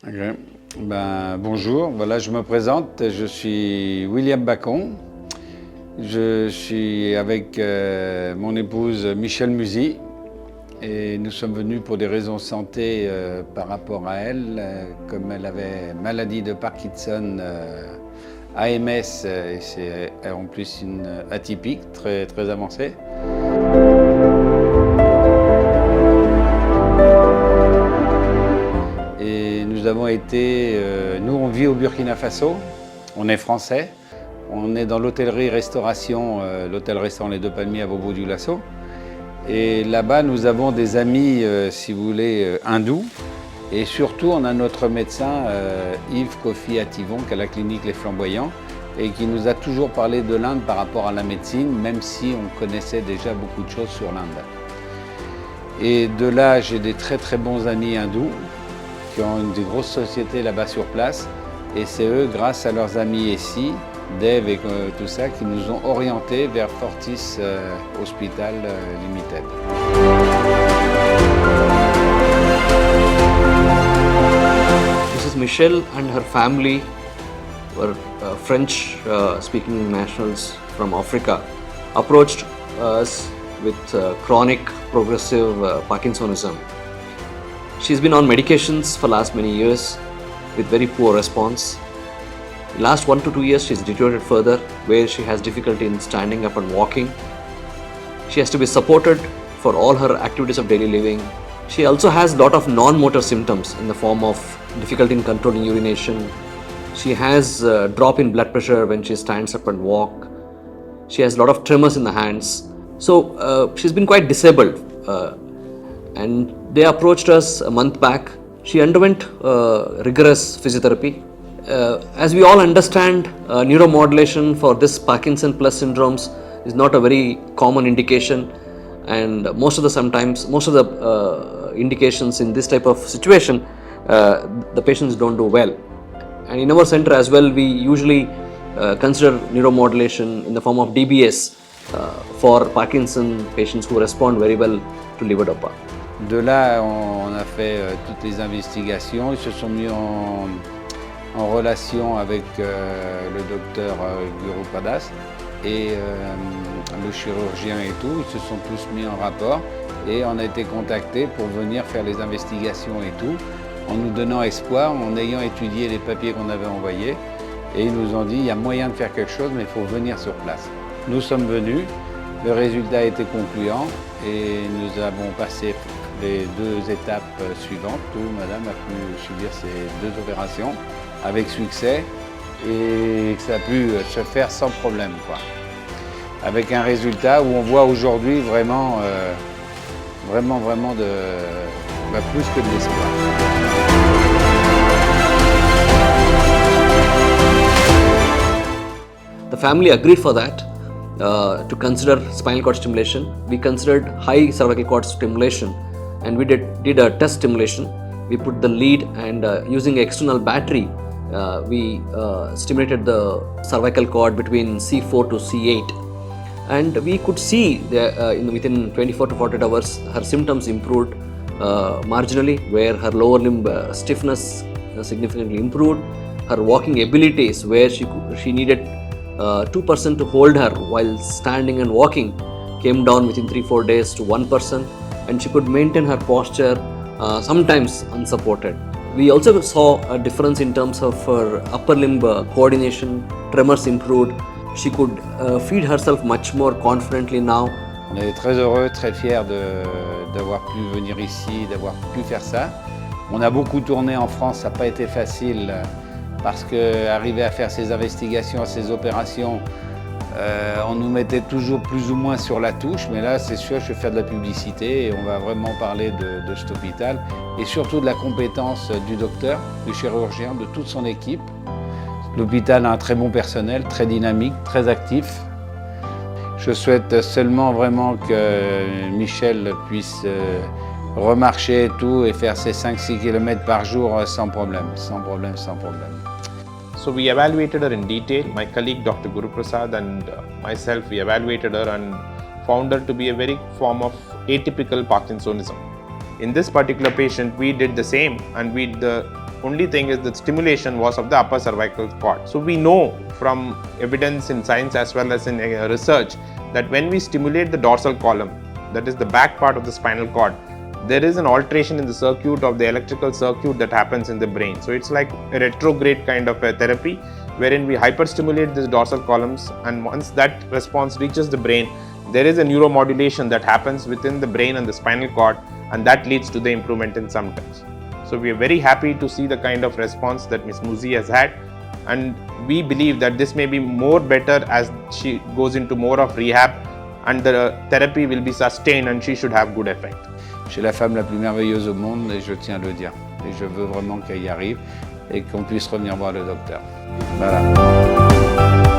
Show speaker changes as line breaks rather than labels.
Okay. Bonjour, voilà, je me présente, je suis William Bacon. Je suis avec mon épouse Michèle Musy et nous sommes venus pour des raisons de santé par rapport à elle, comme elle avait maladie de Parkinson, AMS, et c'est en plus une atypique très, très avancée. Et nous avons été, nous on vit au Burkina Faso, on est français, on est dans l'hôtellerie-restauration, l'hôtel-restaurant Les Deux Palmiers à Bobo-Dioulasso. Et là-bas, nous avons des amis, si vous voulez, hindous. Et surtout, on a notre médecin, Yves Kofi Ativon, qui a la clinique Les Flamboyants, et qui nous a toujours parlé de l'Inde par rapport à la médecine, même si on connaissait déjà beaucoup de choses sur l'Inde. Et de là, j'ai des très très bons amis hindous, qui ont des grosses sociétés là-bas sur place. Et c'est eux, grâce à leurs amis ici, Dev et tout ça, qui nous ont orientés vers Fortis Hospital Limited.
Mrs. Michelle and her family were French-speaking nationals from Africa, approached us with chronic progressive Parkinsonism. She's been on medications for last many years with very poor response. Last 1 to 2 years, she's deteriorated further, where she has difficulty in standing up and walking. She has to be supported for all her activities of daily living. She also has a lot of non-motor symptoms in the form of difficulty in controlling urination. She has a drop in blood pressure when she stands up and walk. She has a lot of tremors in the hands. So she's been quite disabled. And they approached us a month back. She underwent rigorous physiotherapy. As we all understand, neuromodulation for this Parkinson plus syndromes is not a very common indication, and most of the indications in this type of situation, the patients don't do well. And in our center as well, we usually consider neuromodulation in the form of DBS for Parkinson patients who respond very well to levodopa.
De là, on a fait toutes les investigations. Ils se sont mis en relation avec le docteur Gurupadas et le chirurgien et tout. Ils se sont tous mis en rapport et on a été contactés pour venir faire les investigations et tout, en nous donnant espoir, en ayant étudié les papiers qu'on avait envoyés. Et ils nous ont dit, il y a moyen de faire quelque chose, mais il faut venir sur place. Nous sommes venus, le résultat a été concluant et nous avons passé les 2 étapes suivantes où madame a pu subir ces 2 opérations avec succès et que ça a pu se faire sans problème, quoi. Avec un résultat où on voit aujourd'hui vraiment, vraiment plus que de l'espoir.
The family agreed for that to consider spinal cord stimulation. We considered high cervical cord stimulation, and we did a test stimulation. We put the lead and using an external battery, we stimulated the cervical cord between C4 to C8, and we could see that within 24 to 48 hours her symptoms improved marginally, where her lower limb stiffness significantly improved, her walking abilities, where she needed 2% to hold her while standing and walking, came down within 3-4 days to 1%, and she could maintain her posture sometimes unsupported. We also saw a difference in terms of her upper limb coordination, tremors improved. She could feed herself much more confidently now.
On est très heureux, très fiers d'avoir pu venir ici, d'avoir pu faire ça. On a beaucoup tourné en France, ça n'a pas été facile parce qu'arriver à faire ces investigations, ces opérations, on nous mettait toujours plus ou moins sur la touche, mais là c'est sûr, je vais faire de la publicité et on va vraiment parler de cet hôpital et surtout de la compétence du docteur, du chirurgien, de toute son équipe. L'hôpital a un très bon personnel, très dynamique, très actif. Je souhaite seulement vraiment que Michel puisse remarcher et tout et faire ses 5-6 km par jour sans problème.
So we evaluated her in detail. My colleague Dr. Guru Prasad and myself, we evaluated her and found her to be a very form of atypical Parkinsonism. In this particular patient, we did the same and we did the only thing is the stimulation was of the upper cervical cord. So we know from evidence in science as well as in research that when we stimulate the dorsal column, that is the back part of the spinal cord, there is an alteration in the circuit of the electrical circuit that happens in the brain. So it's like a retrograde kind of a therapy wherein we hyperstimulate these dorsal columns, and once that response reaches the brain, there is a neuromodulation that happens within the brain and the spinal cord, and that leads to the improvement in symptoms. So we are very happy to see the kind of response that Ms. Muzi has had, and we believe that this may be more better as she goes into more of rehab, and the therapy will be sustained and she should have good effect.
J'ai la femme la plus merveilleuse au monde et je tiens à le dire. Et je veux vraiment qu'elle y arrive et qu'on puisse revenir voir le docteur. Voilà.